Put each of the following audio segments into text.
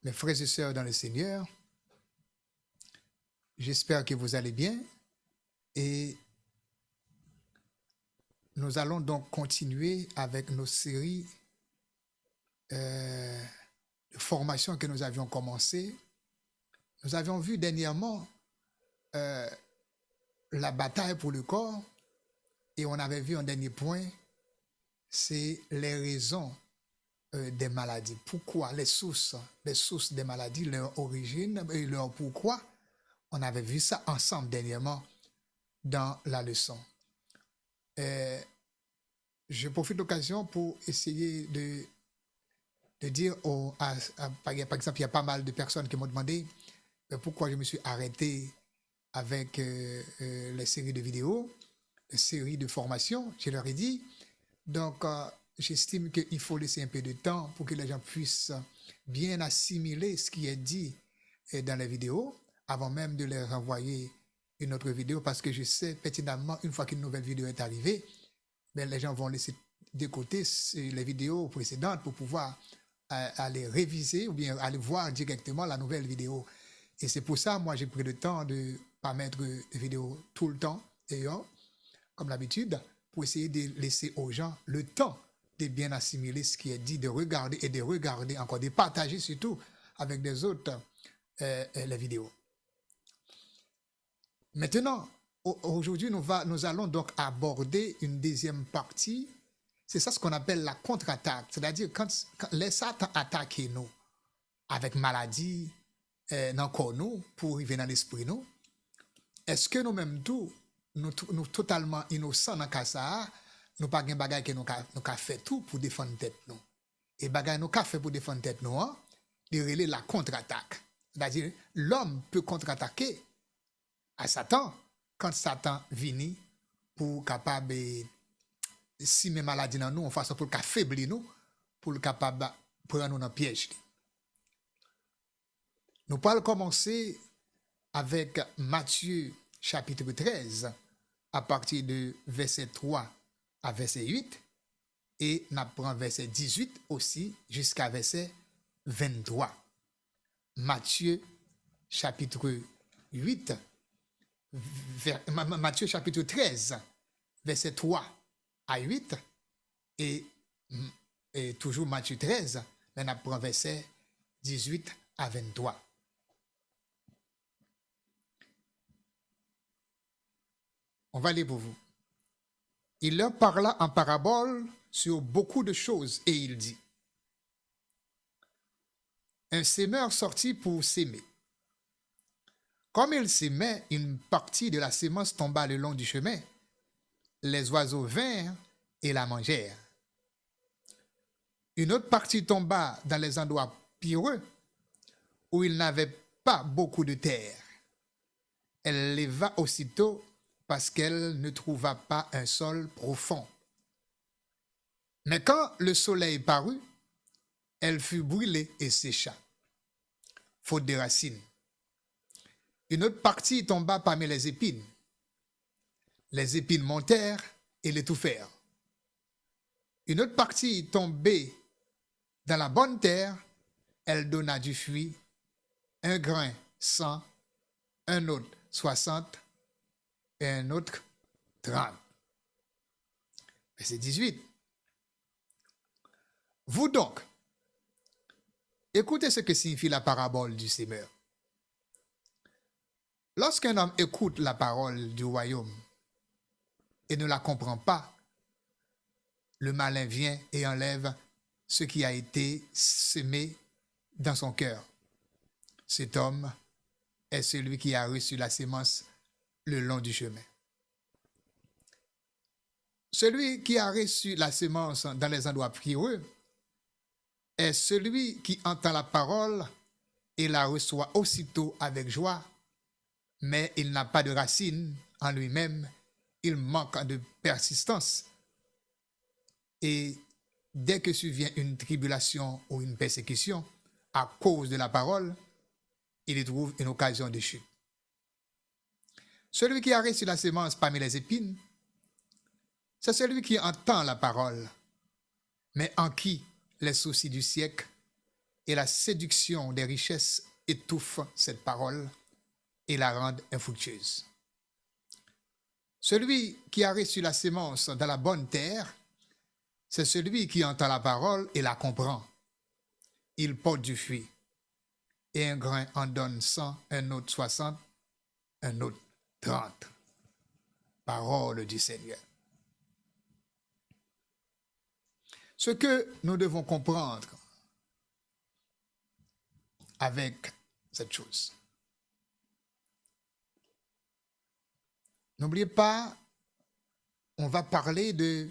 Mes frères et sœurs dans le Seigneur, j'espère que vous allez bien et nous allons donc continuer avec nos séries de formation que nous avions commencé. Nous avions vu dernièrement la bataille pour le corps et on avait vu un dernier point, c'est les raisons des maladies. Pourquoi les sources des maladies, leur origine et leur pourquoi. On avait vu ça ensemble dernièrement dans la leçon. Je profite de l'occasion pour essayer de dire, par exemple, il y a pas mal de personnes qui m'ont demandé pourquoi je me suis arrêté avec les séries de vidéos, les séries de formation, je leur ai dit. Donc, j'estime qu'il faut laisser un peu de temps pour que les gens puissent bien assimiler ce qui est dit dans les vidéos, avant même de leur envoyer une autre vidéo, parce que je sais pertinemment, une fois qu'une nouvelle vidéo est arrivée, ben, les gens vont laisser de côté les vidéos précédentes pour pouvoir aller réviser ou bien aller voir directement la nouvelle vidéo. Et c'est pour ça, moi, j'ai pris le temps de ne pas mettre de vidéos tout le temps, d'ailleurs, comme d'habitude, pour essayer de laisser aux gens le temps de bien assimiler ce qui est dit, de regarder et de regarder encore, de partager surtout avec des autres les vidéos. Maintenant, aujourd'hui, nous allons donc aborder une deuxième partie. C'est ça ce qu'on appelle la contre-attaque. C'est-à-dire quand les Satan attaquent nous avec maladie dans le corps nous, pour arriver dans l'esprit nous, est-ce que nous-mêmes tout, nous totalement innocents dans le cas ça, nous pas de bagage que nous avons fait tout pour défendre tête nous. Et bagage nous avons fait pour défendre tête nous, de relayer la contre-attaque. C'est-à-dire l'homme peut contre-attaquer à Satan quand Satan vient pour capable si mes maladies dans nous en façon pour affaiblir nous pour le capable prendre nous dans piège. Nous allons commencer avec Matthieu chapitre 13 à partir de verset 3 à verset 8 et nous prenons verset 18 aussi jusqu'à verset 23. Matthieu chapitre 8 Matthieu chapitre 13, verset 3 à 8, et toujours Matthieu 13, mais on apprend verset 18 à 23. On va lire pour vous. Il leur parla en parabole sur beaucoup de choses, et il dit, un semeur sortit pour s'aimer. Comme il s'aimait, une partie de la semence tomba le long du chemin. Les oiseaux vinrent et la mangèrent. Une autre partie tomba dans les endroits pierreux où il n'avait pas beaucoup de terre. Elle leva aussitôt parce qu'elle ne trouva pas un sol profond. Mais quand le soleil parut, elle fut brûlée et sécha, faute de racines. Une autre partie tomba parmi les épines. Les épines montèrent et l'étouffèrent. Une autre partie tombée dans la bonne terre, elle donna du fruit, un grain 100, un autre 60 et un autre 30. Verset 18. Vous donc, écoutez ce que signifie la parabole du semeur. Lorsqu'un homme écoute la parole du royaume et ne la comprend pas, le malin vient et enlève ce qui a été semé dans son cœur. Cet homme est celui qui a reçu la sémence le long du chemin. Celui qui a reçu la sémence dans les endroits pierreux est celui qui entend la parole et la reçoit aussitôt avec joie, mais il n'a pas de racine en lui-même, il manque de persistance. Et dès que survient une tribulation ou une persécution à cause de la parole, il y trouve une occasion de chute. Celui qui a reçu la sémence parmi les épines, c'est celui qui entend la parole, mais en qui les soucis du siècle et la séduction des richesses étouffent cette parole et la rendent infructueuse. Celui qui a reçu la sémence dans la bonne terre, c'est celui qui entend la parole et la comprend. Il porte du fruit. Et un grain en donne 100, un autre 60, un autre 30. Parole du Seigneur. Ce que nous devons comprendre avec cette chose. N'oubliez pas, on va parler de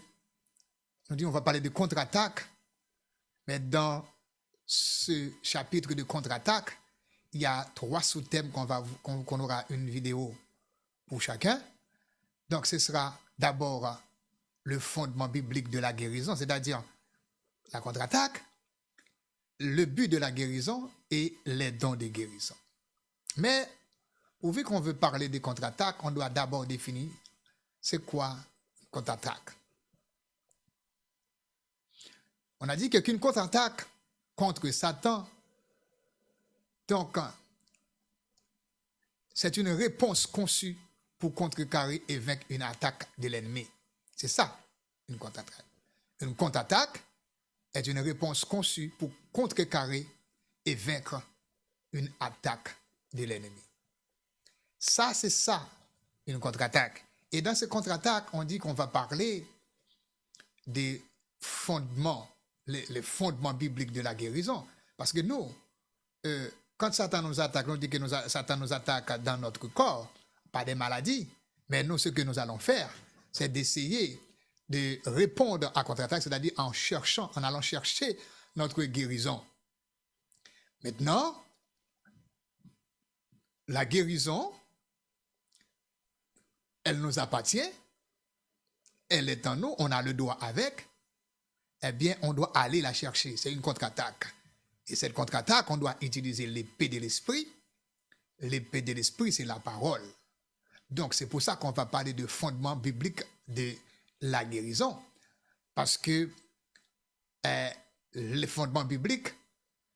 contre-attaque, mais dans ce chapitre de contre-attaque, il y a 3 sous-thèmes qu'on aura une vidéo pour chacun. Donc, ce sera d'abord le fondement biblique de la guérison, c'est-à-dire la contre-attaque, le but de la guérison et les dons de guérison. Mais, vu qu'on veut parler de contre-attaque, on doit d'abord définir c'est quoi une contre-attaque. On a dit qu'une contre-attaque contre Satan, donc, c'est une réponse conçue pour contrecarrer et vaincre une attaque de l'ennemi. C'est ça, une contre-attaque. Une contre-attaque est une réponse conçue pour contrecarrer et vaincre une attaque de l'ennemi. Ça, c'est ça, une contre-attaque. Et dans cette contre-attaque, on dit qu'on va parler des fondements, les fondements bibliques de la guérison. Parce que nous, quand Satan nous attaque, on dit que Satan nous attaque dans notre corps, pas des maladies, mais nous, ce que nous allons faire, c'est d'essayer de répondre à contre-attaque, c'est-à-dire en allant chercher notre guérison. Maintenant, la guérison, elle nous appartient, elle est en nous, on a le droit avec, eh bien, on doit aller la chercher. C'est une contre-attaque. Et cette contre-attaque, on doit utiliser l'épée de l'esprit. L'épée de l'esprit, c'est la parole. Donc, c'est pour ça qu'on va parler de fondement biblique de la guérison. Parce que le fondement biblique,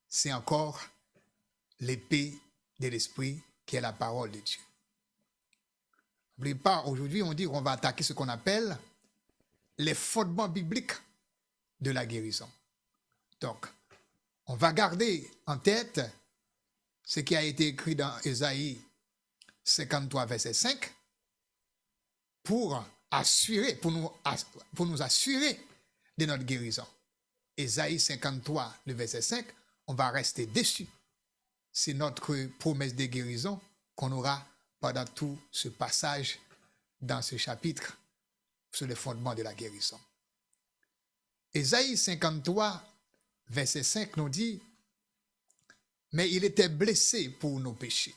c'est encore l'épée de l'esprit qui est la parole de Dieu. N'oubliez pas, aujourd'hui, on dit qu'on va attaquer ce qu'on appelle les fondements bibliques de la guérison. Donc, on va garder en tête ce qui a été écrit dans Ésaïe 53, verset 5, pour nous assurer de notre guérison. Ésaïe 53, le verset 5, on va rester dessus. C'est notre promesse de guérison qu'on aura pendant tout ce passage dans ce chapitre sur le fondement de la guérison. Ésaïe 53, verset 5 nous dit « Mais il était blessé pour nos péchés,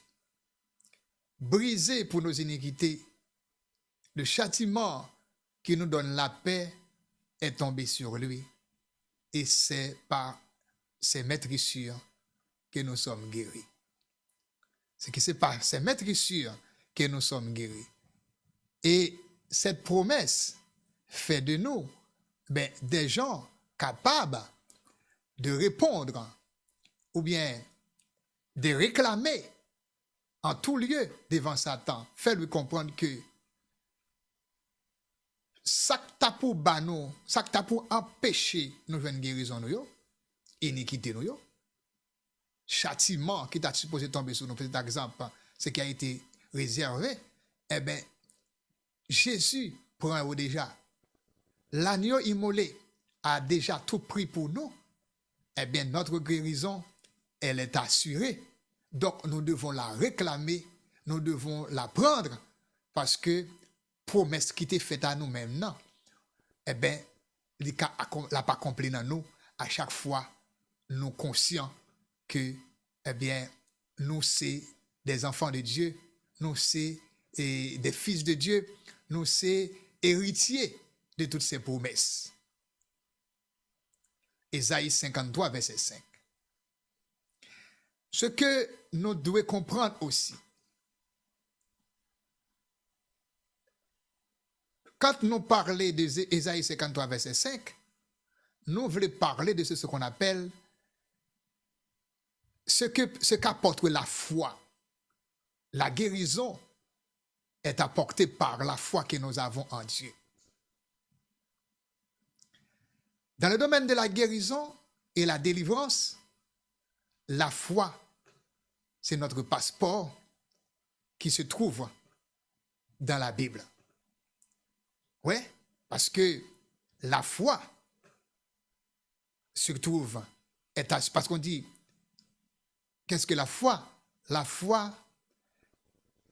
brisé pour nos iniquités. Le châtiment qui nous donne la paix est tombé sur lui, et c'est par ses maîtrissures que nous sommes guéris. » C'est par ses maîtrissures que nous sommes guéris. Et cette promesse fait de nous des gens capables de répondre ou bien de réclamer en tout lieu devant Satan. Fait-lui comprendre que ça que pour empêcher nous faire une guérison, nous, iniquité, nous, châtiment qui t'a supposé tomber sur nous, par exemple, ce qui a été réservé, eh bien, Jésus prend déjà. L'agneau immolé a déjà tout pris pour nous. Eh bien, notre guérison, elle est assurée. Donc, nous devons la réclamer, nous devons la prendre, parce que promesse qui était faite à nous maintenant, eh bien, il n'a pas accompli dans nous. À chaque fois, nous conscients que, eh bien, nous, c'est des enfants de Dieu, nous, c'est des fils de Dieu, nous, c'est héritiers de toutes ces promesses. Ésaïe 53, verset 5. Ce que nous devons comprendre aussi, quand nous parlons d'Ésaïe 53, verset 5, nous voulons parler de ce qu'on appelle ce qu'apporte la foi, la guérison est apportée par la foi que nous avons en Dieu. Dans le domaine de la guérison et la délivrance, la foi, c'est notre passeport qui se trouve dans la Bible. Oui, parce que la foi se trouve, parce qu'on dit, qu'est-ce que la foi? La foi,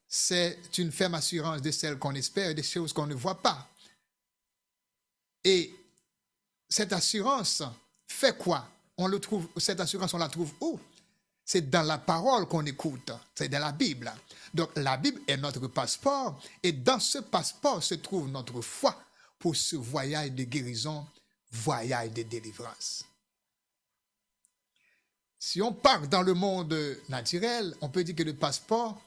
c'est une ferme assurance de celles qu'on espère et des choses qu'on ne voit pas. Et cette assurance fait quoi? Cette assurance, on la trouve où? C'est dans la parole qu'on écoute, c'est dans la Bible. Donc la Bible est notre passeport et dans ce passeport se trouve notre foi pour ce voyage de guérison, voyage de délivrance. Si on part dans le monde naturel, on peut dire que le passeport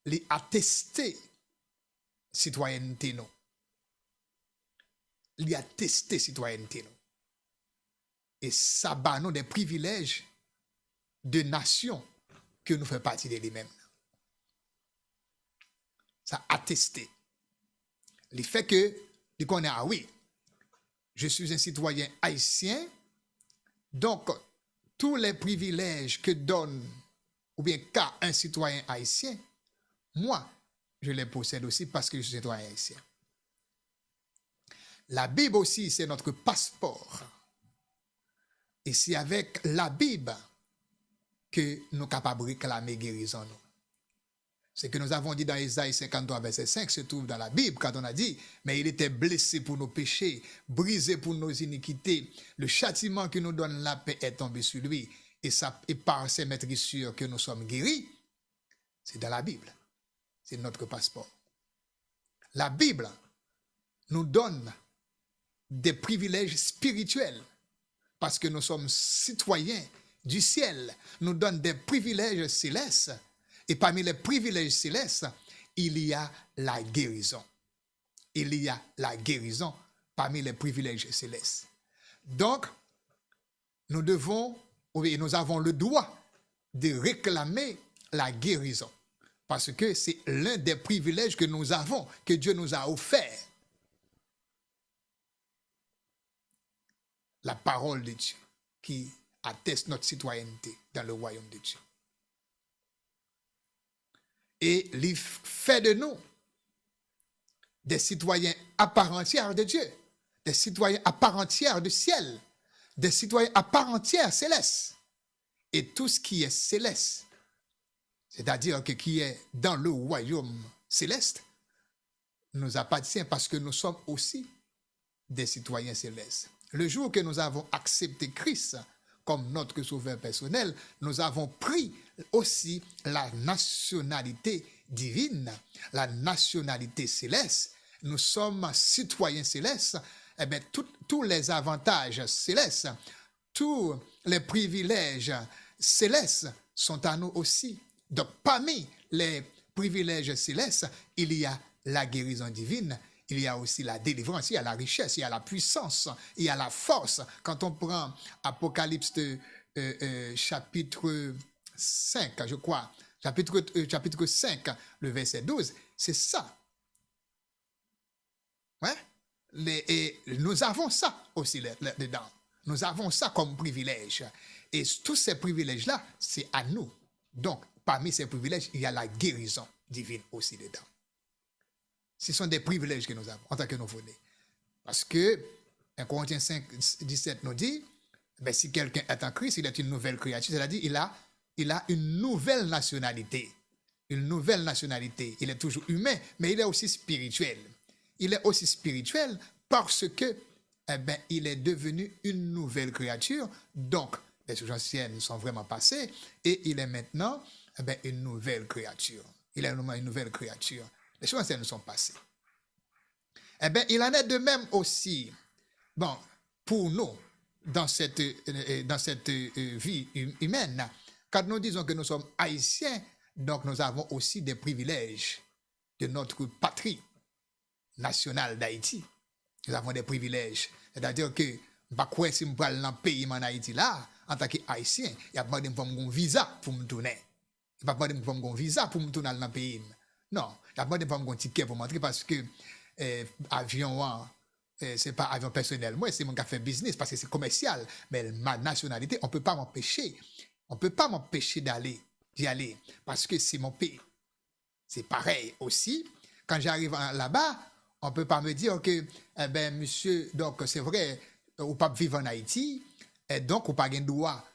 est attesté citoyenneté non. Il a attesté citoyenneté non. Et ça bat nous des privilèges de nations que nous faisons partie de lui-même. Ça attesté. Le fait que, nous connaissons, ah oui, je suis un citoyen haïtien, donc tous les privilèges que donne ou bien qu'a un citoyen haïtien, moi, je les possède aussi parce que je suis citoyen haïtien. La Bible aussi, c'est notre passeport. Et c'est avec la Bible que nous sommes capables de réclamer guérison. Ce que nous avons dit dans Ésaïe 53, verset 5, se trouve dans la Bible, quand on a dit, mais il était blessé pour nos péchés, brisé pour nos iniquités. Le châtiment qui nous donne la paix est tombé sur lui. Et par ses maîtrissures que nous sommes guéris. C'est dans la Bible. C'est notre passeport. La Bible nous donne des privilèges spirituels parce que nous sommes citoyens du ciel, nous donne des privilèges célestes. Et parmi les privilèges célestes, il y a la guérison. Il y a la guérison parmi les privilèges célestes. Donc, nous avons le droit de réclamer la guérison. Parce que c'est l'un des privilèges que nous avons, que Dieu nous a offert. La parole de Dieu qui atteste notre citoyenneté dans le royaume de Dieu. Et il fait de nous des citoyens à part entière de Dieu, des citoyens à part entière du ciel, des citoyens à part entière célestes. Et tout ce qui est céleste, c'est-à-dire que qui est dans le royaume céleste, nous appartient parce que nous sommes aussi des citoyens célestes. Le jour que nous avons accepté Christ comme notre sauveur personnel, nous avons pris aussi la nationalité divine, la nationalité céleste. Nous sommes citoyens célestes. Eh bien, tous les avantages célestes, tous les privilèges célestes sont à nous aussi. Donc, parmi les privilèges célestes, il y a la guérison divine. Il y a aussi la délivrance, il y a la richesse, il y a la puissance, il y a la force. Quand on prend Apocalypse chapitre 5, je crois, chapitre 5, le verset 12, c'est ça. Ouais? Et nous avons ça aussi dedans. Nous avons ça comme privilège. Et tous ces privilèges-là, c'est à nous. Donc, parmi ces privilèges, il y a la guérison divine aussi dedans. Ce sont des privilèges que nous avons en tant que nouveau-nés. Parce que 1 Corinthiens 5, 17 nous dit, ben, si quelqu'un est en Christ, il est une nouvelle créature, c'est-à-dire il a une nouvelle nationalité. Une nouvelle nationalité. Il est toujours humain, mais il est aussi spirituel. Il est aussi spirituel parce que, eh ben, il est devenu une nouvelle créature. Donc, les choses anciennes sont vraiment passées et il est maintenant, eh ben, une nouvelle créature. Il est une nouvelle créature. Les choses anciennes sont passées. Eh bien, il en est de même aussi, bon, pour nous, dans cette vie humaine. Quand nous disons que nous sommes haïtiens, donc nous avons aussi des privilèges de notre patrie nationale d'Haïti. Nous avons des privilèges. C'est-à-dire que, si je vais dans le pays en Haïti là, en tant qu'Haïtien, il a demandé pour un visa pour me tourner. Il n'a pas demandé pour un visa pour me tourner dans le pays. Non, il a demandé pour un ticket pour m'entrer parce que avion, c'est pas avion personnel. Moi, c'est mon qui fait business parce que c'est commercial. Mais ma nationalité, on ne peut pas m'empêcher. On ne peut pas m'empêcher d'y aller parce que c'est mon pays. C'est pareil aussi. Quand j'arrive là-bas, on ne peut pas me dire que, eh ben, monsieur, donc c'est vrai, ou pas vivre en Haïti, et donc, ou pas de droit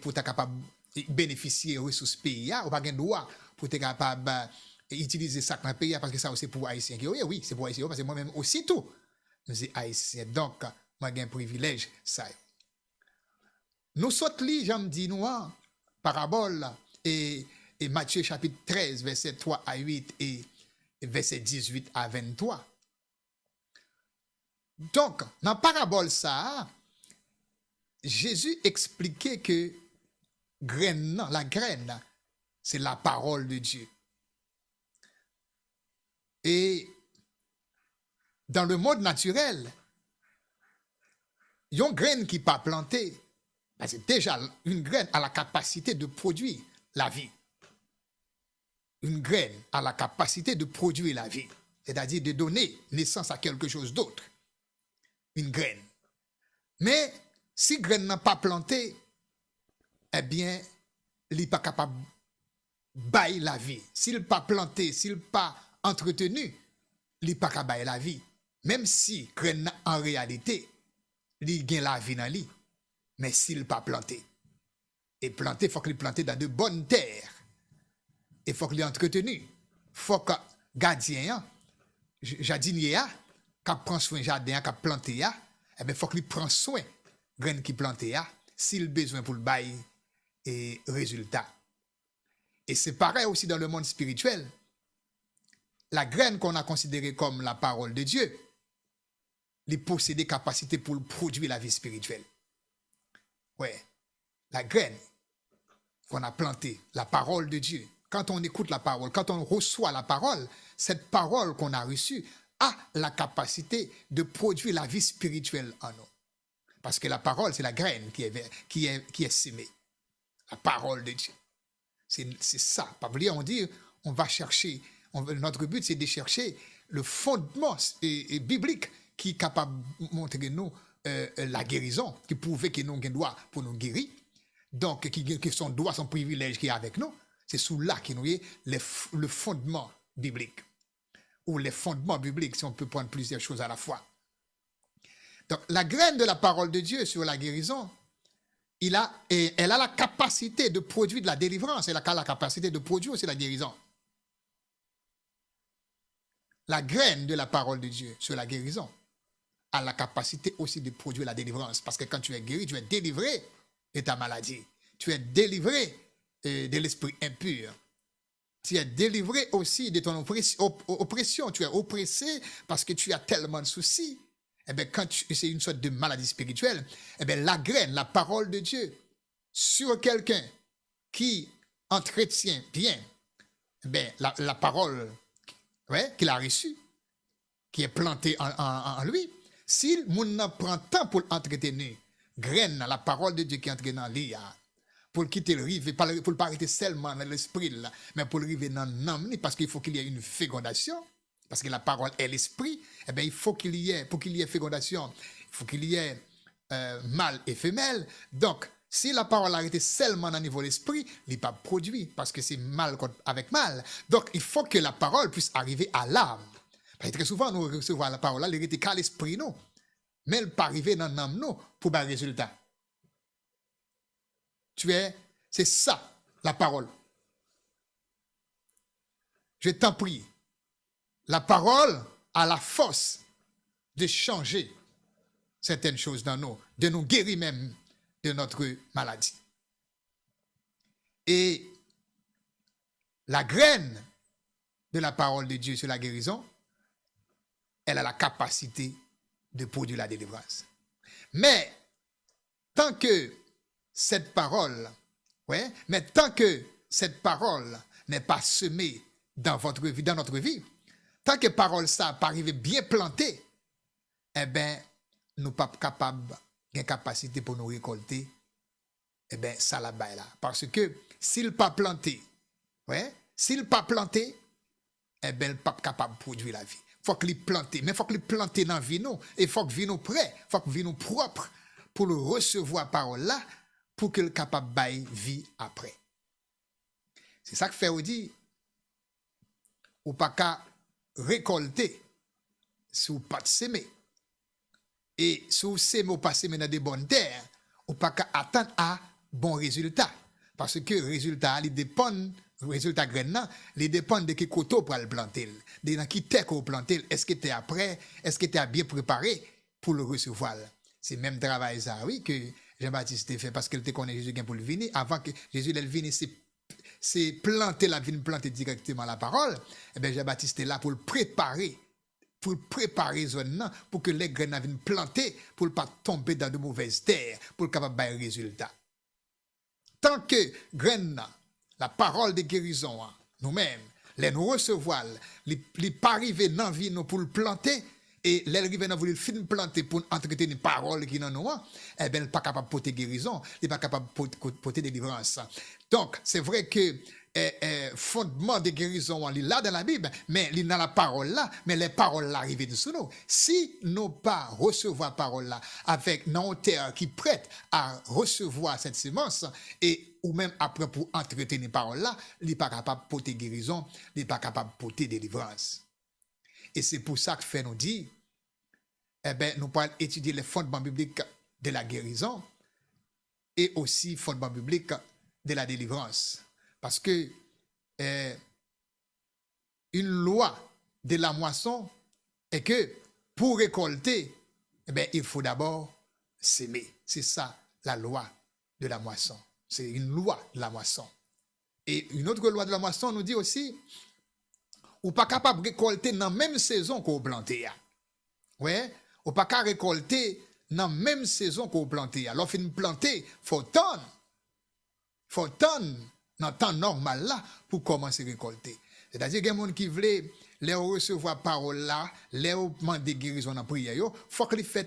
pour être capable de bénéficier des ressources pays, ou pas de droit pour être capable d'utiliser ça dans le pays, parce que ça aussi pour les Haïtiens. Oui, c'est pour les Haïtiens, parce que moi-même aussi tout. Nous sommes Haïtiens, donc, moi j'ai un privilège, ça. Nous sommes li, j'aime dire, nous, parabole, et Matthieu chapitre 13, verset 3 à 8, et verset 18 à 23. Donc, dans la parabole, ça, Jésus expliquait que la graine, c'est la parole de Dieu. Et dans le monde naturel, il y a une graine qui n'est pas plantée. Parce que déjà, une graine a la capacité de produire la vie. Une graine a la capacité de produire la vie, c'est-à-dire de donner naissance à quelque chose d'autre. Une graine. Mais si graine n'a pas planté, eh bien, il n'est pas capable de bailler la vie. S'il n'est pas planté, s'il n'est pas entretenu, il n'est pas capable de bailler la vie. Même si graine en réalité, il gagne la vie dans lui. Mais s'il n'est pas planté. Et planté, il faut qu'il planté dans de bonnes terres. Il faut qu'il est entretenu. Il faut que gardien, jardinier, qui prend soin du jardin, qui planté, eh bien, il faut qu'il prenne soin de graine qui planté, s'il a besoin pour le bail et résultat. Et c'est pareil aussi dans le monde spirituel. La graine qu'on a considérée comme la parole de Dieu, il possède des capacités pour produire la vie spirituelle. Ouais, la graine qu'on a plantée, la parole de Dieu. Quand on écoute la parole, quand on reçoit la parole, cette parole qu'on a reçue a la capacité de produire la vie spirituelle en nous. Parce que la parole, c'est la graine qui est semée. La parole de Dieu. C'est ça. Pas oublier, on dit, on va chercher, notre but, c'est de chercher le fondement biblique qui est capable de montrer nous la guérison, qui prouve que nous avons un droit pour nous guérir. Donc, qui son droit, son privilège qui est avec nous. C'est sous là qu'il nous est le fondement biblique. Ou les fondements bibliques, si on peut prendre plusieurs choses à la fois. Donc, la graine de la parole de Dieu sur la guérison, elle a la capacité de produire de la délivrance. Elle a la capacité de produire aussi la guérison. La graine de la parole de Dieu sur la guérison a la capacité aussi de produire la délivrance. Parce que quand tu es guéri, tu es délivré de ta maladie. Tu es délivré de l'esprit impur. Tu es délivré aussi de ton oppression. Tu es oppressé parce que tu as tellement de soucis. Eh bien, quand c'est une sorte de maladie spirituelle, eh bien, la graine, la parole de Dieu, sur quelqu'un qui entretient bien, eh bien, la parole qu'il a reçue, qui est plantée en lui, s'il prend temps pour l'entretenir, graine, la parole de Dieu qui entre dans lui, pour quitter le rive, pour ne pas arrêter seulement dans l'esprit, mais pour le rive dans l'âme, parce qu'il faut qu'il y ait une fécondation. Parce que la parole est l'esprit, eh bien, il faut qu'il y ait, pour qu'il y ait fécondation, il faut qu'il y ait mâle et femelle. Donc, si la parole arrête seulement au niveau de l'esprit, il n'est pas produit, parce que c'est mâle avec mâle. Donc, il faut que la parole puisse arriver à l'âme. Parce que très souvent, nous recevons la parole, elle n'arrête qu'à l'esprit, nous. Mais elle ne peut pas arriver dans l'âme, nous, pour un résultat. C'est ça, la parole. Je t'en prie. La parole a la force de changer certaines choses dans nous, de nous guérir même de notre maladie. Et la graine de la parole de Dieu sur la guérison, elle a la capacité de produire la délivrance. Mais tant que cette parole, n'est pas semée dans votre vie, dans notre vie, tant que parole ça pas arrivé bien plantée, eh bien, nous ne sommes pas capables, une capacité pour nous récolter eh bien, ça la baille là. Parce que s'il pas planté, ouais, s'il pas planté, eh bien, il pas capable de produire la vie. Faut qu'il plante, mais faut qu'il plante dans la vie nous, et faut que vie prêt, faut que vie propre pour le recevoir parole là, pour qu'il capable de bailler vie après. C'est ça que fait ou dit, ou pas qu'à récolter si vous pas de semer. Et si vous semez ou pas semer dans des bonnes terres, ou pas qu'à attendre à bon résultat. Parce que le résultat, il dépend, le résultat grain, il dépend de quel côté pour le planter. De dans qui terre qu'on planter, est-ce que tu es après, est-ce que tu es bien préparé pour le recevoir. C'est même travail ça, oui, que Jean-Baptiste fait parce qu'il te connaît Jésus pour le venir. Avant que Jésus le vienne, c'est planter la vigne, planter directement la parole. Et bien Jean-Baptiste est là pour le préparer zone pour que les graines viennent planter pour ne pas tomber dans de mauvaises terres pour capable de résultat. Tant que graines, la parole de guérison, nous-mêmes, les nous recevoir, les pas arriver dans la vie pour le planter et les arriver dans le fin planter pour entretenir une parole qui dans nous, eh bien, pas capable de porter guérison, il pas capable de porter délivrance. Donc, c'est vrai que fondement de guérison, il est là dans la Bible, mais il est dans la parole là, mais les paroles là arrivent dessous nous. Si nous pas recevoir la parole là avec une terre qui prête à recevoir cette semence, et ou même après pour entretenir les paroles là, il n'est pas capable de porter guérison, il n'est pas capable de porter délivrance. Et c'est pour ça que fait nous dit, eh bien, nous pouvons étudier les fondements bibliques de la guérison et aussi fondements bibliques de la délivrance. Parce que une loi de la moisson est que pour récolter, eh bien, il faut d'abord s'aimer. C'est ça la loi de la moisson. C'est une loi de la moisson. Et une autre loi de la moisson nous dit aussi, ou pas capable de récolter dans la même saison qu'on plante. Ouais, ou pas capable de récolter dans la même saison qu'on plante. Alors, fin planter, il faut attendre dans le temps normal là pour commencer à récolter. C'est-à-dire qu'il y a des gens qui veulent les recevoir parole là, les demander guérison dans la prière, il faut que les fassent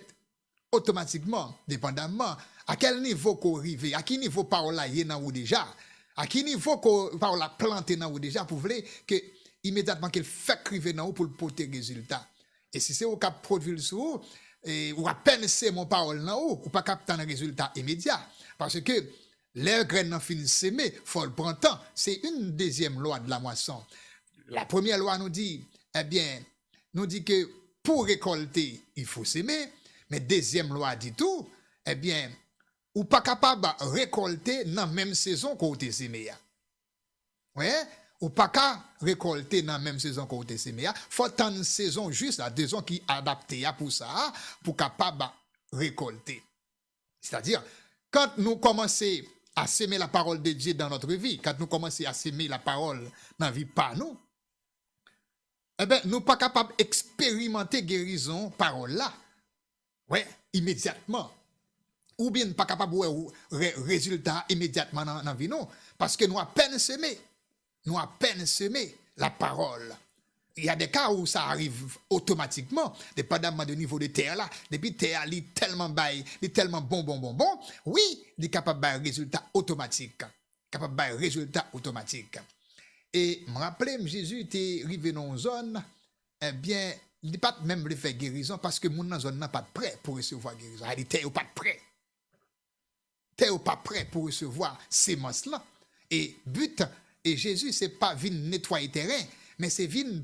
automatiquement, dépendamment à quel niveau qu'on arrive, à quel niveau parole là y est dans ou déjà, à quel niveau qu'on parole là planté dans ou déjà pour voulez que immédiatement qu'il fait criver dans ou pour le porter résultat. Et si c'est au cap produire sur ou à peine c'est mon parole dans ou pas capter un résultat immédiat parce que les graines n'en finissent s'aimer, faut le prendre temps. C'est une deuxième loi de la moisson. La première loi nous dit, eh bien, nous dit que pour récolter, il faut s'aimer. Mais deuxième loi dit tout, eh bien, ou pas capable de récolter dans la même saison qu'on a semé. Oui? Ou pas capable de récolter dans la même saison qu'on a semé. Il faut attendre une saison juste, la saison qui est adaptée pour ça, pour capable de récolter. C'est-à-dire, quand nous commençons à s'aimer la parole de Dieu dans notre vie, quand nous commençons à s'aimer la parole dans la vie par nous, eh bien, nous ne sommes pas capables d'expérimenter guérison parole là. Oui, immédiatement. Ou bien pas capable de résultat immédiatement dans la vie, non. Parce que nous à peine semé. Nous à peine semé la parole. Il y a des cas où ça arrive automatiquement, dépendamment du niveau de terre là. Depuis terre, il est tellement bail, il est tellement bon. Oui, il est capable de résultat automatique. Capable de résultat automatique. Et je me rappelle, Jésus était arrivé dans une zone, eh bien, il n'est pas même le faire guérison parce que mon dans zone n'a pas de prêt pour recevoir guérison. Il était pas de prêt. T'es pas prêt pour recevoir ces sémence là. Et but, et Jésus, c'est pas venir nettoyer terrain, mais c'est venir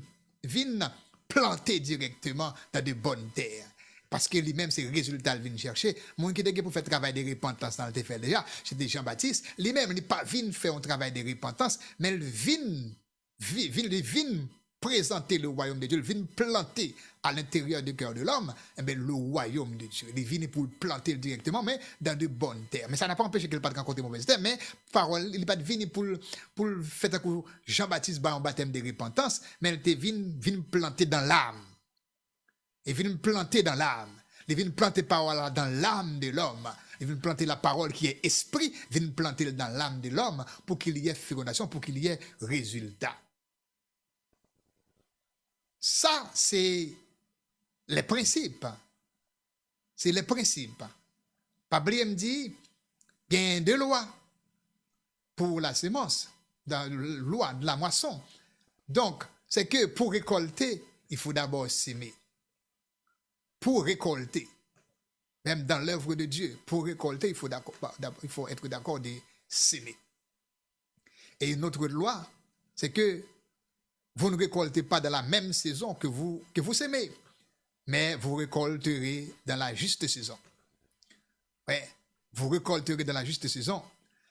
planter directement dans de bonnes terres. Parce que lui-même, c'est le résultat qu'il vient chercher. Mon qui est pour faire travail de repentance dans le fait déjà, c'était Jean-Baptiste. Lui-même, il n'est pas venu faire un travail de repentance, mais il vient présenter le royaume de Dieu, il vient planter à l'intérieur du cœur de l'homme, le royaume de Dieu. Il vient pour le planter directement, mais dans de bonnes terres. Mais ça n'a pas empêché qu'il n'ait pas de rencontrer mauvaise terre, mais parole, il n'est pas venu pour faire que Jean-Baptiste un baptême de repentance, mais il vient planter dans l'âme. Il vient planter dans l'âme. Il vient planter parole dans l'âme de l'homme. Il vient planter la parole qui est esprit, il vient planter dans l'âme de l'homme pour qu'il y ait fécondation, pour qu'il y ait résultat. Ça, c'est les principes. C'est les principes. Pablier me dit, Il y a deux lois pour la semence, dans la loi de la moisson. Donc, c'est que pour récolter, il faut d'abord s'aimer. Pour récolter, même dans l'œuvre de Dieu, pour récolter, il faut être d'accord de s'aimer. Et une autre loi, c'est que vous ne récoltez pas dans la même saison que vous s'aimez, mais vous récolterez dans la juste saison. Ouais, vous récolterez dans la juste saison.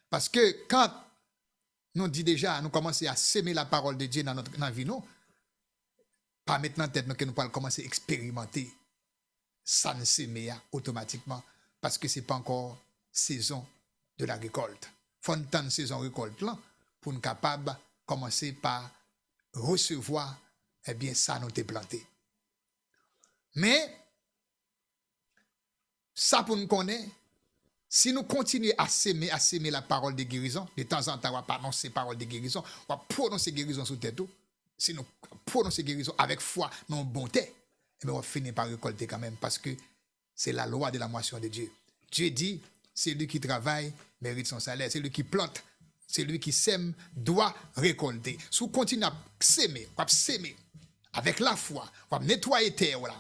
Parce que quand nous dit déjà, nous commençons à s'aimer la parole de Dieu dans notre vie, nous, pas maintenant peut-être que nous allons commencer à expérimenter ça ne s'aimer automatiquement parce que ce n'est pas encore saison de la récolte. Il faut une saison récolte là pour nous capables de commencer par recevoir ça nous est planté. Mais ça pour nous connaître, si nous continuons à s'aimer la parole de guérison, de temps en temps, on va pas annoncer parole de guérison, on va prononcer guérison sur tête. Si nous prononçons guérison avec foi, non bonté, on va finir par récolter quand même parce que c'est la loi de la moisson de Dieu. Dieu dit, c'est lui qui travaille, mérite son salaire. C'est lui qui plante, c'est lui qui sème, doit récolter. Si vous continuez à s'aimer, avec la foi, on va nettoyer terre là,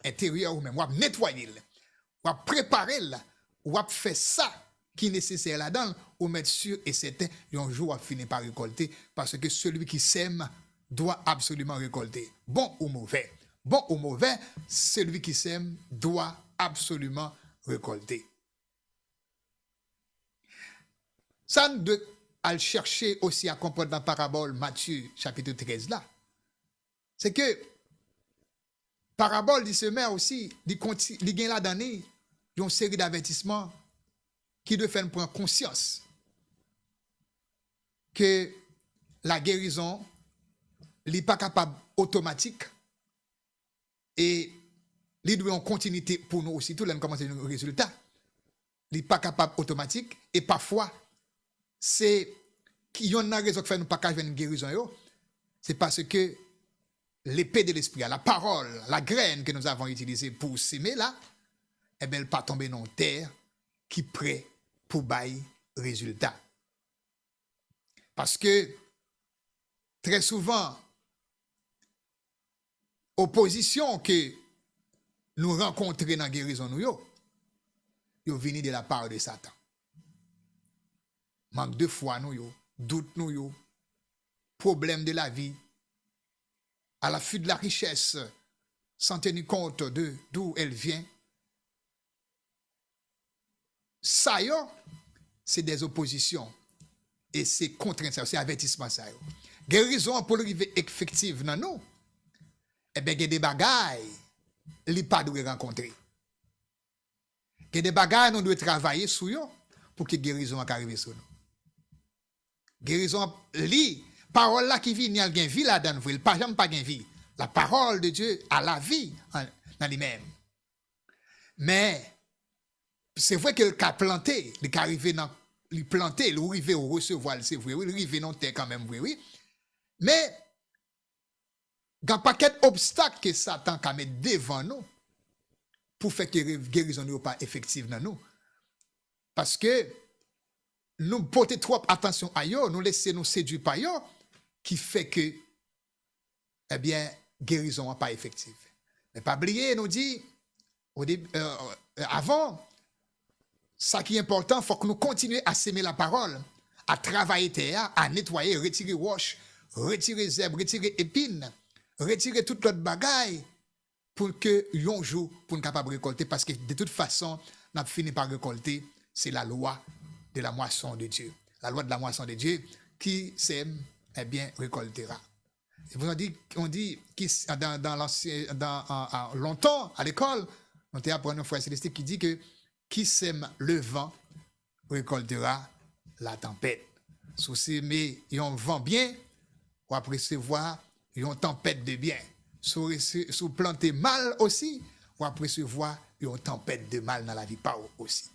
intérieur ou même, on va nettoyer, on va préparer, on va faire ça qui est nécessaire là-dedans, ou mettre sûr et certain, un jour on va finir par récolter, parce que celui qui sème doit absolument récolter. Bon ou mauvais, celui qui sème doit absolument récolter. Ça nous doit aller chercher aussi à comprendre dans la parabole Matthieu chapitre 13 là. C'est que parabole du semeur aussi, il gagne là dans une série d'avertissements qui doit faire prendre conscience que la guérison n'est pas capable automatique et il doit en continuité pour nous aussi, tout le monde commence à un résultat. Il n'est pas capable automatique et parfois c'est qu'il y a une raison qui fait nous pas faire une guérison, c'est parce que l'épée de l'esprit, la parole, la graine que nous avons utilisée pour s'aimer là, elle n'est pas tombée dans terre qui est prêt pour bailler résultat. Parce que très souvent, opposition que nous rencontrons dans la guérison, nous vient de la part de Satan. Manque de foi, doute, problème de la vie, à l'affût de la richesse, sans tenir compte de d'où elle vient. Ça, c'est des oppositions et c'est contraintes, c'est avertissement. Guérison pour l'arrivée effective dans nous, il y a des bagailles que nous ne pouvons pas rencontrer. Il y a des bagailles que nous devons travailler sur eux pour que la guérison arrive sur nous. Guérison, parole là qui vit, il y a une vie là-dedans, il n'y a pas de vie. La parole de Dieu a la vie dans lui-même. Mais c'est vrai qu'il a planté, il est arrivé dans il planté, il est arrivé au recevoir, c'est vrai, il est arrivé dans terre quand même, oui. Mais il y a un paquet d'obstacles que Satan a mis devant nous pour faire que la guérison ne soit pas effective dans nous. Parce que nous portons trop attention à eux, nous laissons nous séduire par eux, qui fait que, guérison n'est pas effective. Mais pas oublier, nous dit, avant, ça qui est important, il faut que nous continuions à s'aimer la parole, à travailler terre, à nettoyer, retirer roche, retirer zèbre, retirer épines, retirer toute notre bagaille pour que un jour, pour nous capable de récolter, parce que de toute façon, on a fini par récolter, c'est la loi de la moisson de Dieu. La loi de la moisson de Dieu, qui sème, récoltera. Et vous on dit dans longtemps, à l'école, on a appris un frère céleste qui dit que qui sème le vent récoltera la tempête. Si vous semez un vent bien, vous allez recevoir une tempête de bien. Si vous plantez mal aussi, vous allez recevoir une tempête de mal dans la vie aussi.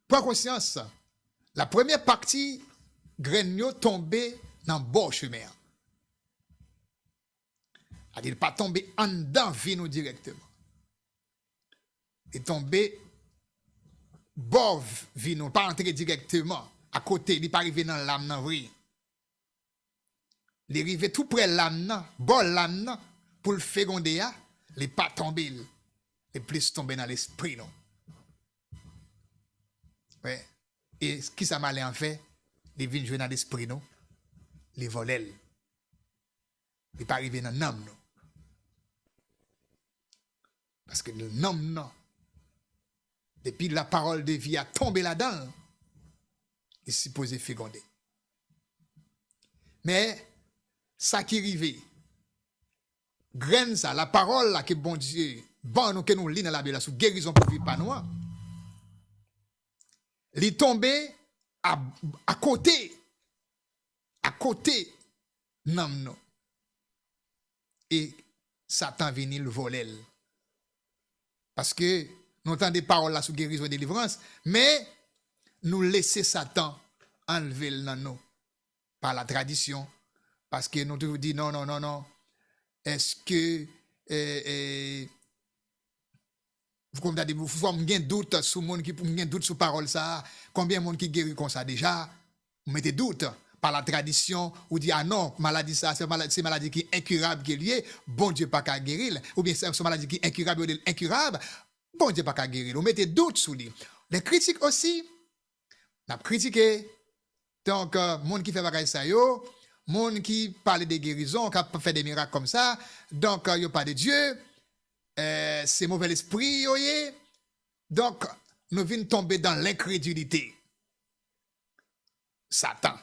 Prends conscience, la première partie, graine tombé dans le bon chemin. C'est-à-dire pas tomber en dedans vie nous directement. est tombé, bov, vino, pas entrer directement à côté, il n'est pas arrivé dans l'âme, non, vrai. Il est arrivé tout près de l'âme, bon l'âme, pour le féconder, il n'est pas tombé, il est plus tombé dans l'esprit, non. Ouais. Et ce qui ça m'a en fait, il vient jouer dans l'esprit, non. Les volets. Il n'est pas arrivé dans l'âme, non. Parce que l'homme, non. Depuis la parole de vie a tombé là-dedans, il est supposé féconder. Mais, ça qui arrive, graine ça, la parole là que bon Dieu, bon nous que nous lisons dans la Bible, sous guérison pour vivre pas nous, il est tombé à côté, non. Et Satan vient le voler. Parce que nous entendons des paroles là sous guérison et délivrance, mais nous laissons Satan enlever le nous par la tradition. Parce que nous toujours dit non. Est-ce que vous avez un doute sur monde qui un doute sur parole ça? Combien de monde qui guérit comme ça déjà? Vous mettez doute par la tradition, ou dit ah non, maladie ça, c'est maladie qui est incurable qui est liée, bon Dieu pas qu'à guérir, ou bien c'est maladie qui est incurable ou incurable, bon Dieu pas qu'à guérir. Vous mettez doute sur lui. Les critiques aussi, on a critiqué. Donc, monde qui fait bagaille ça yo, monde qui parle de guérison, qui fait des miracles comme ça, donc il n'y a pas de Dieu, c'est mauvais esprit, donc nous venons tomber dans l'incrédulité. Satan,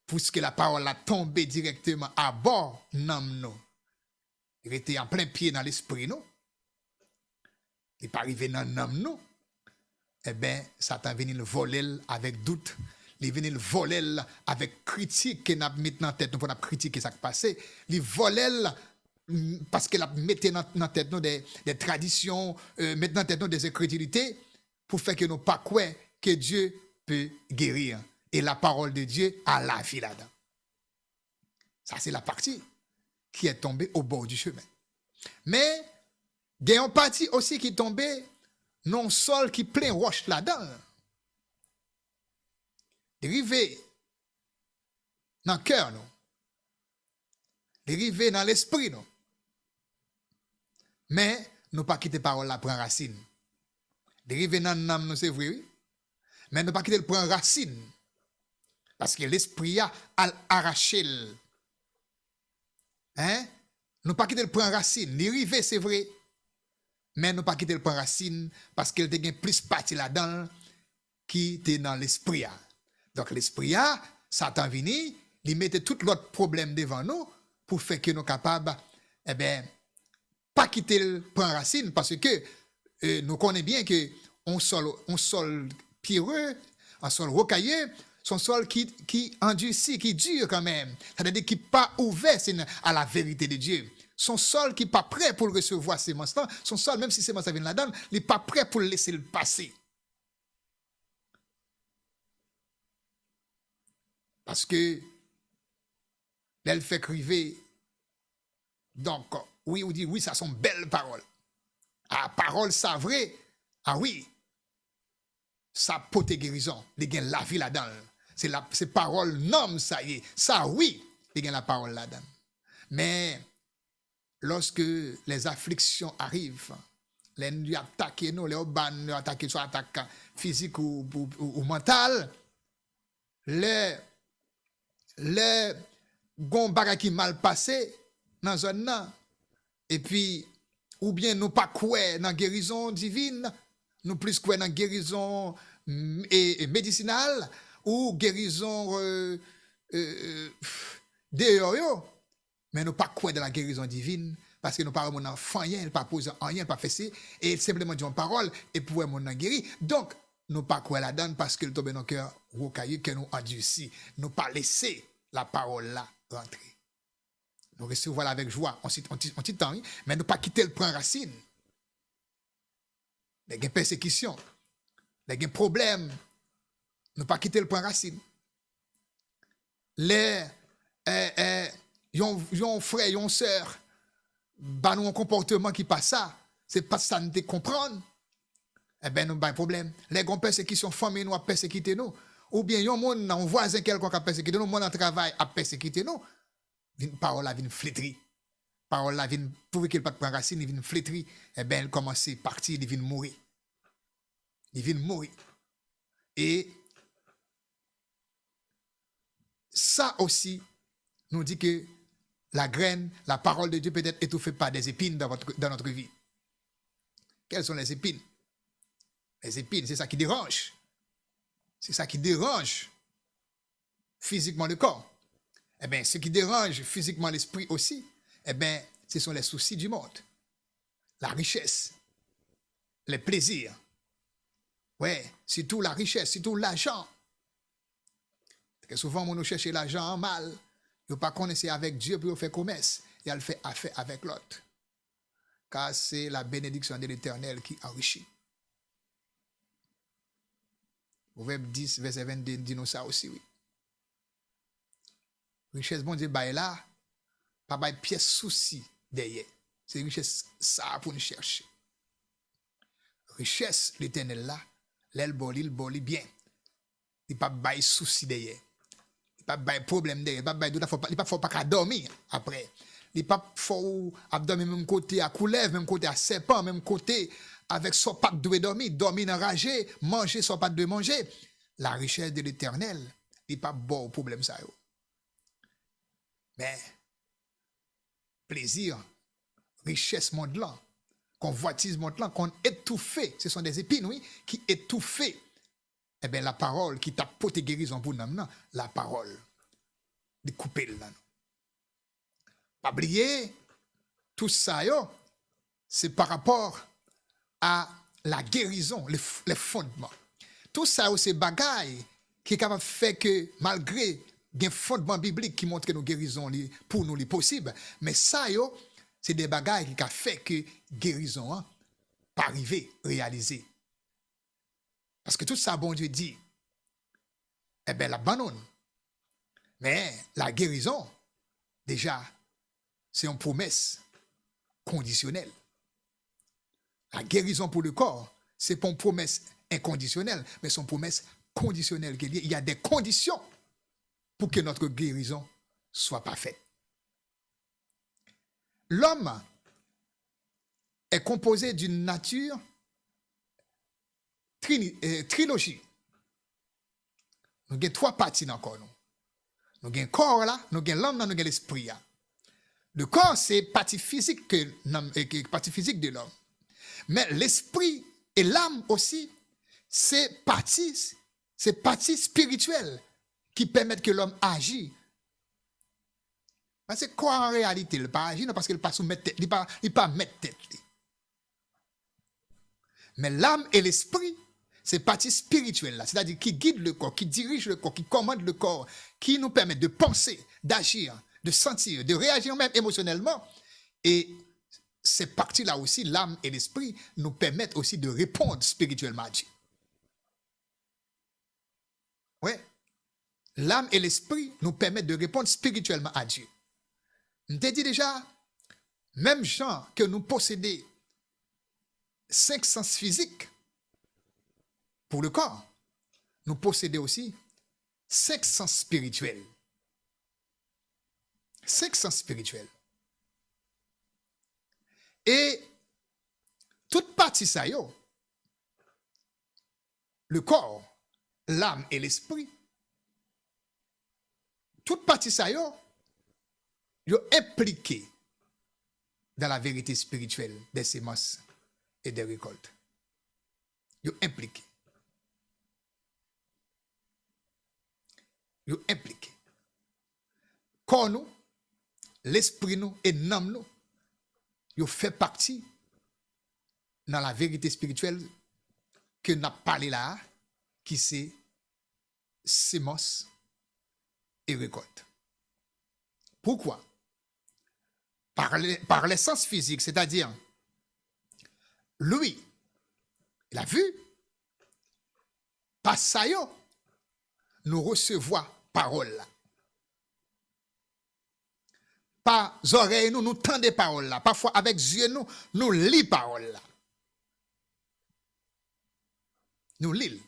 puisque la parole a tombé directement à bord, nous. Il était en plein pied dans l'esprit, nous. Il n'est pas arrivé dans nous. Eh bien, Satan venu le voler avec doute. Il venu le voler avec critique qu'il a mis dans la tête, nous pour critiquer ce qui passé. Il volait parce qu'il a mis dans la tête des traditions, mis dans la tête des incrédulités, pour faire que nous pas croire que Dieu peut guérir. Et la parole de Dieu a la vie là-dedans. Ça, c'est la partie qui est tombée au bord du chemin. Mais, il y a une partie aussi qui est tombée non sol qui plein roche là-dedans. Dérivé dans le cœur, non. Dérivé dans l'esprit, non. Mais, nous pas quitter parole là prendre racine. Dérivé dans l'âme, c'est vrai, oui. Mais nous pas quitter le prendre racine. Parce que l'esprit a arraché. Hein? Nous pas quitter le prendre racine. Dérivé, c'est vrai. Mais nous pas quitter le prendre racine parce qu'il y a plus partie là-dedans qui était dans l'esprit. Donc l'esprit a, Satan vini, il mettait tout l'autre problème devant nous pour faire que nous sommes capables, pas quitter le prendre racine parce que nous connaissons bien que on sol pierreux, un sol rocailleux, son sol qui endurci, qui dure quand même, c'est-à-dire qui n'est pas ouvert à la vérité de Dieu. Son sol qui n'est pas prêt pour recevoir ces semences-là, son sol, même si ces semences viennent là-dedans, il n'est pas prêt pour le laisser le passer. Parce que, elle fait criver, donc, oui, on dit, oui, ça sont belles paroles. Ah, parole, ça vrai. Ah oui, ça pote guérison, il y a la vie là-dedans. C'est parole, non, ça y est. Ça, oui, il y a la parole là-dedans. Mais, lorsque les afflictions arrivent, les attaques, les attaques, soit attaques physiques ou mentales, les gombaga qui mal passé dans zone là, et puis, ou bien nous pas quoi dans guérison divine, nous plus quoi dans guérison et médicinale, ou guérison dehors, mais nous pas quoi dans la guérison divine, parce que nous pas mon enfant rien, pas poser rien, pas fait et simplement dire une parole et pouvoir mon guérir. Donc nous pas quoi là-dedans parce que le tombe dans cœur rocailleux que nous endurci, nous pas laisser la parole là rentrer. Nous recevons avec joie, on temps, mais nous pas quitter le prendre racine. Les gains persécution, les gains problèmes, nous pas quitter le prendre racine. Les yon frère, yon sœur, bah nous un comportement qui passe ça, c'est pas ça nous comprendre. eh ben nous pas de problème. Les grands persécutions famille nous a persécuté nous ou bien yon monde un voisin quelqu'un qui a persécuté nous, monde en travail a persécuté nous, parole la vient flétri. Parole la vient pour qu'il pas prendre racine, il vient flétri, eh ben elle commence à partir, il vient mourir. Il vient mourir. Et ça aussi nous dit que la graine, la parole de Dieu peut être étouffée par des épines dans notre vie. Quelles sont les épines? Les épines, c'est ça qui dérange. C'est ça qui dérange physiquement le corps. Eh bien, ce qui dérange physiquement l'esprit aussi, eh bien, ce sont les soucis du monde. La richesse, les plaisirs. Ouais, surtout la richesse, surtout l'argent. Très souvent, on nous cherche l'argent en mal. Il ne pas connaître avec Dieu pour faire commerce. Et elle fait affaire avec l'autre. Car c'est la bénédiction de l'Éternel qui enrichit. Proverbe 10, verset 22, dit-nous ça aussi, oui. Richesse, bon Dieu, bah là, pas de pièce souci derrière. C'est richesse, ça pour nous chercher. Richesse, l'Éternel là, l'elle boli bien. Il n'y a pas de souci derrière. Il n'y a pas de problème derrière. Il n'y a pas de dormir après. Il n'y a pas de dormir même côté à couleuvre, même côté à serpent, même côté avec son pas de dormir, dormir enragé, manger son pas de manger. La richesse de l'Éternel, il n'y a pas de bon problème ça. Mais plaisir, richesse monde-là, convoitise monde-là, qu'on étouffe, ce sont des épines, oui, qui étouffent. Eh bien, la parole qui t'a porté guérison pour nous, la parole, de couper là. Pas oublier, tout ça, c'est par rapport à la guérison, les fondements. Tout ça, c'est bagaille qui est capable de faire que malgré un fondement biblique qui montre que nous guérison pour nous les possible, mais ça, c'est des bagailles qui ont fait que guérison pas arriver, réaliser. Parce que tout ça, bon Dieu dit, eh bien, l'abandonne. Mais la guérison, déjà, c'est une promesse conditionnelle. La guérison pour le corps, c'est pas une promesse inconditionnelle, mais c'est une promesse conditionnelle. Il y a des conditions pour que notre guérison soit parfaite. L'homme est composé d'une nature trilogie. Nous avons trois parties dans le corps. Nous avons le corps là, nous avons l'âme, nous avons l'esprit. Le corps, c'est partie physique de l'homme. Mais l'esprit et l'âme aussi, c'est partie spirituelle qui permettent que l'homme agisse. Parce que quoi en réalité, il ne pas agir, parce qu'il ne pas soumettre tête, il ne pas mettre tête. Mais l'âme et l'esprit, c'est partie spirituelle, c'est-à-dire qui guide le corps, qui dirige le corps, qui commande le corps, qui nous permet de penser, d'agir, de sentir, de réagir même émotionnellement. Et ces parties-là aussi, l'âme et l'esprit, nous permettent aussi de répondre spirituellement à Dieu. Oui. L'âme et l'esprit nous permettent de répondre spirituellement à Dieu. Je t'ai dit déjà, même gens que nous possédons 5 sens physiques pour le corps, nous possédons aussi 5 sens spirituels. 5 sens spirituels. Et toute partie ça, le corps, l'âme et l'esprit, toute partie ça, yo impliqué dans la vérité spirituelle des semences et des récoltes. Yo impliqué. Yo impliqué. Corps nous, l'esprit nous et l'âme nous, yo fait partie dans la vérité spirituelle que nous avons parlé là, qui c'est semences et récoltes. Pourquoi? Par l'essence physique, c'est-à-dire, lui, la vue, par ça, nous recevons parole là. Par oreilles, nous tendons parole là. Parfois, avec yeux, nous lisons parole là. nous l'île.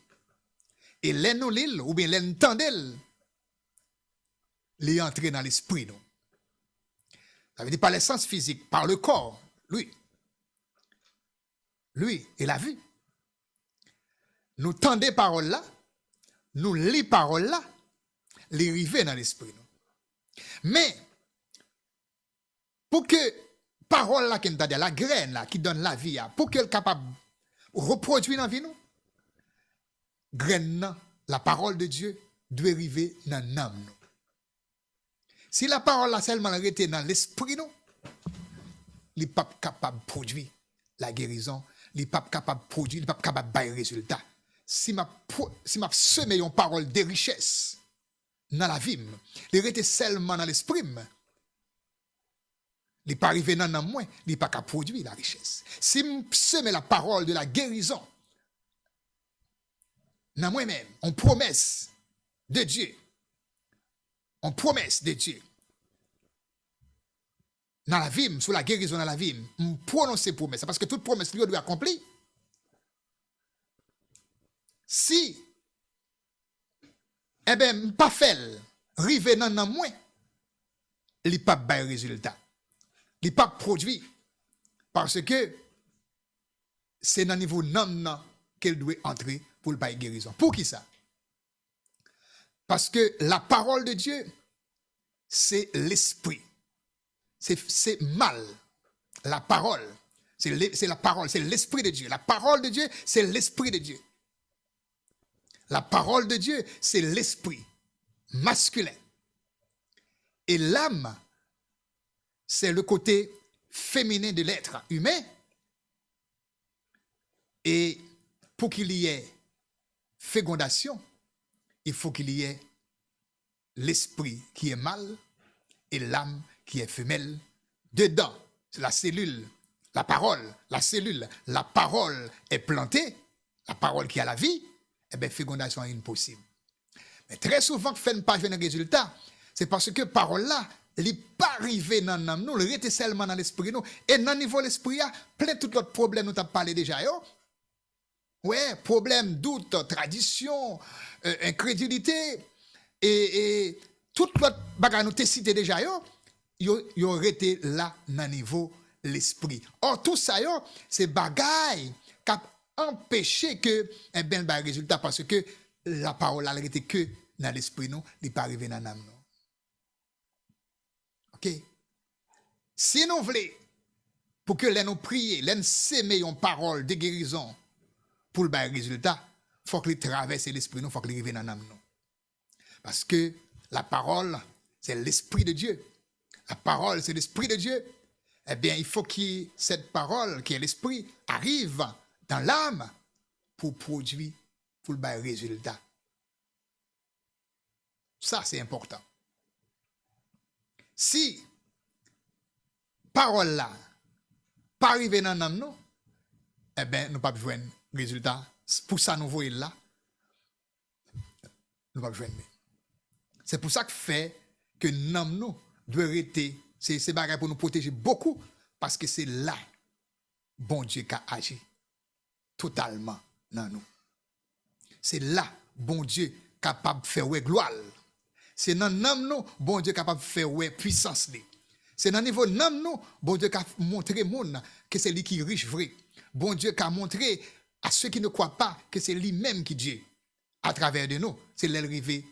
Et les nous l'île, ou bien les nous tendel, les entrer dans l'esprit, nous. Ça veut dire par les sens physiques, par le corps, lui. Lui, il a vu. Nous tendez parole là, nous lis parole là, les river dans l'esprit, nous. Mais, pour que parole là, la graine là, qui donne la vie, pour qu'elle soit capable de reproduire dans la vie, nous, graine, la parole de Dieu, doit arriver dans l'âme. Si la parole là seulement arrêtée dans l'esprit, nous, il n'est pas capable de produire la guérison, il n'est pas capable de produire, il n'est pas capable de bailler résultat. Si ma semé une parole de richesse dans la vie, il est seulement dans l'esprit, il n'est pas arrivé dans moi, il n'est pas capable de produire la richesse. Si je semé la parole de la guérison dans moi-même, on promesse de Dieu, on promesse de Dieu, dans la vie, sur la guérison dans la vie, on prononce promesse, parce que toute promesse, lui, doit accomplir. Si, eh bien, pas fait, rive dans moi, il n'y a pas de résultat. Il n'y a pas de produit. Parce que c'est dans le niveau non qu'elle doit entrer pour le bail guérison. Pour qui ça? Parce que la parole de Dieu, c'est l'esprit. C'est mal. La parole, c'est la parole, c'est l'esprit de Dieu. La parole de Dieu, c'est l'esprit de Dieu. La parole de Dieu, c'est l'esprit masculin. Et l'âme, c'est le côté féminin de l'être humain. Et pour qu'il y ait fécondation, il faut qu'il y ait l'esprit qui est mâle et l'âme qui est femelle. Dedans, c'est la cellule, la parole, la cellule, la parole est plantée, la parole qui a la vie, eh bien, fécondation est impossible. Mais très souvent, fait ne pas un résultat, c'est parce que parole là, elle n'est pas arrivée dans l'âme, nous, elle était seulement dans l'esprit, nous. Et dans le niveau de l'esprit, plein de tout autres problèmes, nous t'avons parlé déjà, yo. Ouais, problème, doute, tradition, incrédulité, et tout l'autre bagage nous t'ai cité déjà, yo aurait été là dans le niveau de l'esprit. Or, tout ça, c'est bagaille qui a empêché que, eh bien, le résultat, parce que la parole, elle n'était que dans l'esprit, nous, il n'est pas arrivé dans l'âme, nous. OK? Si nous voulons, pour que nous prions, nous s'aimer une parole de guérison pour le résultat, il faut qu'il traverse l'esprit, il faut qu'il arrive dans l'âme. Parce que la parole, c'est l'esprit de Dieu. La parole, c'est l'esprit de Dieu. Eh bien, il faut que cette parole, qui est l'esprit, arrive dans l'âme pour produire, pour le résultat. Ça, c'est important. Si parole là pas arriver dans l'âme, non, eh bien, nous ne pouvons pas jouer un résultat. Pour ça, nous voyons là, nous ne pouvons pas jouer. C'est pour ça que fait que l'âme nous doit rester. C'est bagaille pour nous protéger beaucoup, parce que c'est là, bon Dieu qui a agi totalement dans nous. C'est là, bon Dieu capable de faire gloire. C'est dans l'âme nous, bon Dieu capable de faire puissance. C'est dans le niveau de l'âme nous, bon Dieu qui a montré monde que c'est lui qui est riche vrai. Bon Dieu qui a montré à ceux qui ne croient pas que c'est lui-même qui Dieu. À travers de nous, c'est l'arrivée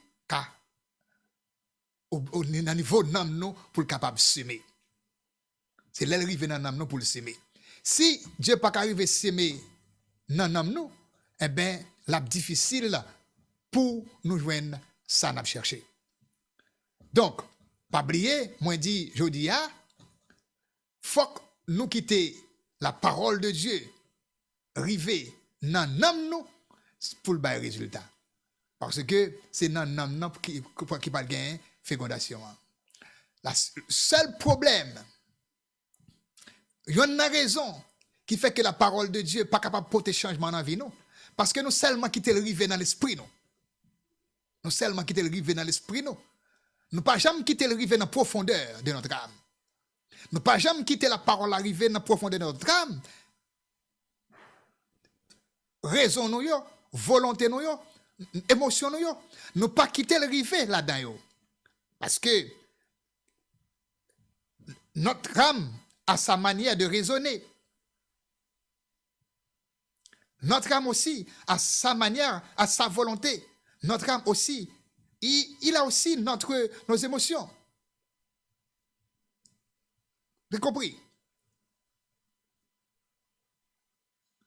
au niveau de l'âme nous pour le capable de semer. C'est l'arrivée dans l'âme nous pour le semer. Si Dieu n'est pas arrivé à semer dans l'âme nous, eh bien, c'est difficile pour nous joindre ça n'a cherché. Donc, pas oublier, moi dit, je dis, faut que nous quitter la parole de Dieu, river dans l'âme nous pour le bail résultat. Parce que c'est dans l'âme nous qui va gagner fécondation. Le seul problème, il y a une raison qui fait que la parole de Dieu n'est pas capable de porter changement dans la vie, nous. Parce que nous seulement quitter le rivet dans l'esprit, nous. Nous seulement quitter le rivet dans l'esprit, nous. Nous pas jamais quitter le rivet dans la profondeur de notre âme. Nous pas jamais quitter la parole arriver dans la profondeur de notre âme. Raison nous, volonté nous yo, émotion nous yo, nous pas quitter le rivet là-dedans yo. Parce que notre âme a sa manière de raisonner. Notre âme aussi a sa manière, a sa volonté. Notre âme aussi, il a aussi nos émotions. Vous avez compris?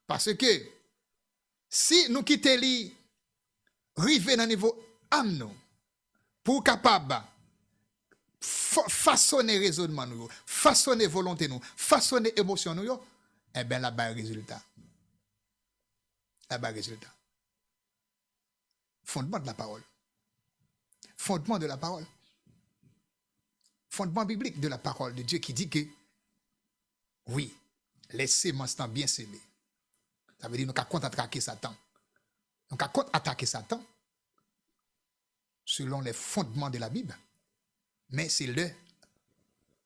Parce que si nous quittons les river dans le niveau âme nous, pour capable façonner raisonnement nous, façonner volonté nous, façonner émotion nous, eh bien là-bas résultat. Là-bas résultat. Fondement de la parole. Fondement de la parole. Fondement biblique de la parole de Dieu qui dit que oui, les semences sont bien semées. Ça veut dire nous avons contre-attaquer Satan. Nous avons contre-attaquer Satan selon les fondements de la Bible. Mais c'est là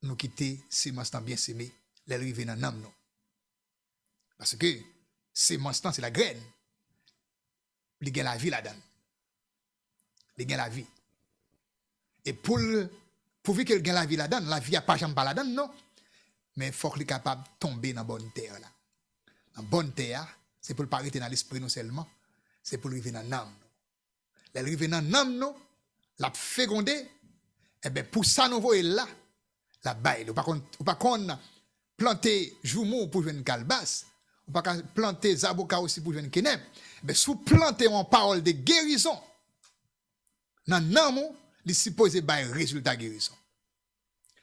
nous quitter semences bien semées, les river dans l'âme. Parce que semences c'est la graine. Il gagne la vie là-dedans. Il gagne la vie. Et pourvu qu'il gagne la vie là-dedans, la vie n'a pas jamais pas là-dedans, non. Mais il faut qu'il soit capable de tomber dans la bonne terre. Là. Dans la bonne terre, c'est pour ne pas arrêter dans l'esprit nous seulement, c'est pour arriver dans l'âme. L'arriver dans l'âme, la féconder, et bien pour ça, nous voyons là, la baille. Ou pas qu'on planter joumou pour jouer une calebasse, ou pas planter zaboka aussi pour jouer une kenep. Mais si vous plantez en parole de guérison, dans l'âme, il suppose bail résultat guérison.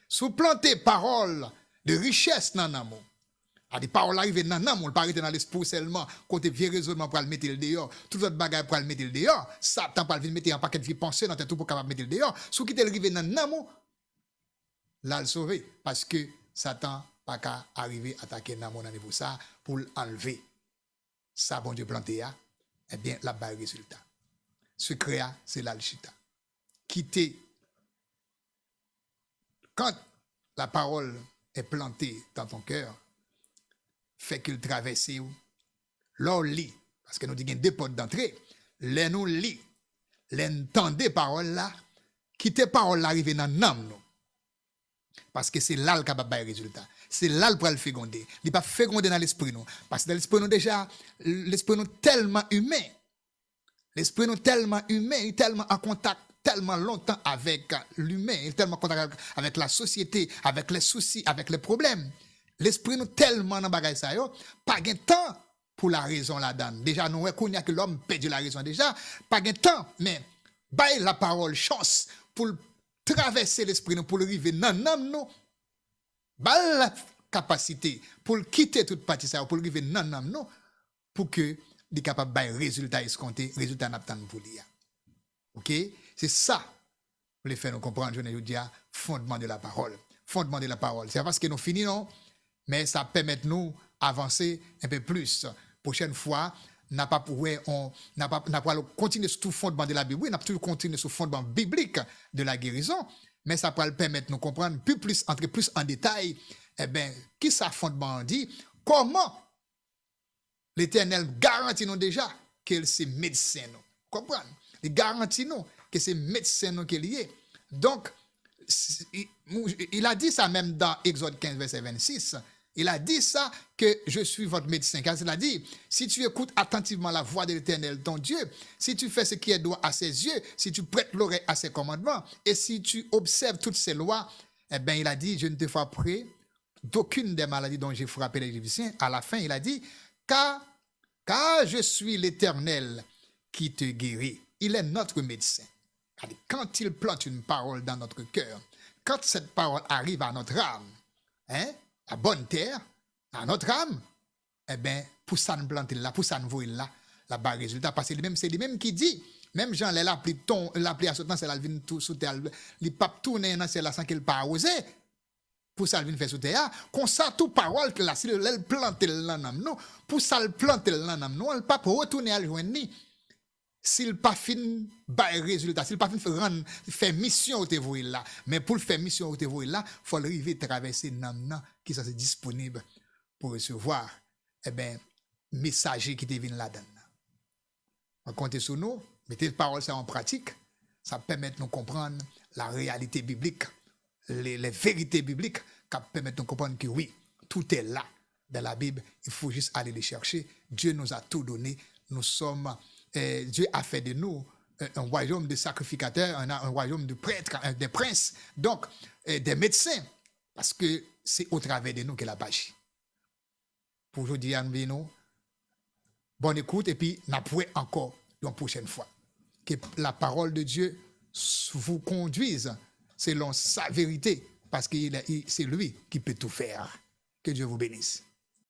Si vous plantez parole de richesse dans l'âme, a des paroles arrivées dans l'âme, on ne pas arrêter dans l'esprit seulement, côté vieux raisonnement pour le mettre le dehors, tout autre bagage pour le mettre le dehors, Satan pour le mettre un paquet de vie pensée dans tout pour capable mettre le dehors. Si vous quittez arriver dans l'âme, là le sauver parce que Satan pas qu'à arriver à attaquer l'âme dans niveau ça pour l'enlever. Ça bon Dieu planté eh bien là bas résultat. Secret c'est là le chita. Quitter quand la parole est plantée dans ton cœur, fait qu'il traverse où l'on lit parce que nous disons deux portes d'entrée les nous lit l'entendez parole là quitter parole là arriver dans l'âme nous parce que c'est là le capable de résultat c'est là le pour le féconder il pas féconder dans l'esprit nous parce que dans l'esprit nous déjà l'esprit nous tellement humain l'esprit nous tellement humain tellement en contact tellement longtemps avec l'humain tellement en contact avec la société avec les soucis avec les problèmes. L'esprit nous tellement dans bagay ça yo, pas de temps pour la raison là-dedans. Déjà nous reconnaissons que l'homme perd la raison déjà, pas de temps mais bail la parole chance pour traverser l'esprit nous pour arriver dans l'âme nous. Bail la capacité pour quitter toute partie ça pour arriver dans l'âme nous pour que il capable bail résultat escompté, résultat n'attend pour lui. OK? C'est ça pour les faire nous comprendre je dis fondement de la parole. Fondement de la parole. C'est parce que nous finissons mais ça permet de nous avancer un peu plus. Prochaine fois, n'a pas continuer sur tout fondement de la Bible, n'a pas toujours continuer sur le fondement biblique de la guérison, mais ça peut permettre de nous comprendre entrer plus en détail, eh bien, qui ça fondement dit, comment l'Éternel garantit nous déjà que c'est médecin nous. Comprendre? Il garantit nous que c'est médecin nous qui est lié. Donc, il a dit ça même dans Exode 15, verset 26. Il a dit ça que je suis votre médecin. Car il a dit, si tu écoutes attentivement la voix de l'Éternel, ton Dieu, si tu fais ce qui est droit à ses yeux, si tu prêtes l'oreille à ses commandements, et si tu observes toutes ses lois, eh bien, il a dit, je ne te frapperai d'aucune des maladies dont j'ai frappé les Égyptiens. À la fin, il a dit, car je suis l'Éternel qui te guérit. Il est notre médecin. Quand il plante une parole dans notre cœur, quand cette parole arrive à notre âme, à bonne terre, à notre âme, eh bien, pour ça nous planter là, pour ça nous voir là, là-bas, résultat, parce que c'est lui-même qui dit, même Jean, l'appli à ce temps, c'est la vie tout sous terre, il pas tourner dans c'est là sans qu'il pas osé, pour ça il faire sous terre, comme ça, toute parole que là, si elle plante là, non, pour ça le planter là, non, elle pas pour retourner à le joindre ni. S'il pas fin bail résultat, s'il pas fin faire mission au te voir là, mais pour faire mission au te voir là, faut arriver traverser nan qui sont disponible pour recevoir messager qui te vient là-dedans. Comptez sur nous, mettez les paroles ça en pratique, ça permet de nous comprendre la réalité biblique, les vérités bibliques, qui permettent de nous comprendre que oui, tout est là dans la Bible, il faut juste aller les chercher. Dieu nous a tout donné, nous sommes, Dieu a fait de nous un royaume de sacrificateurs, un royaume de prêtres, des princes, donc des médecins, parce que c'est au travers de nous qu'elle a agi. Pour aujourd'hui, nous bonne écoute et puis n'apprend encore une prochaine fois. Que la parole de Dieu vous conduise selon sa vérité, parce que c'est lui qui peut tout faire. Que Dieu vous bénisse.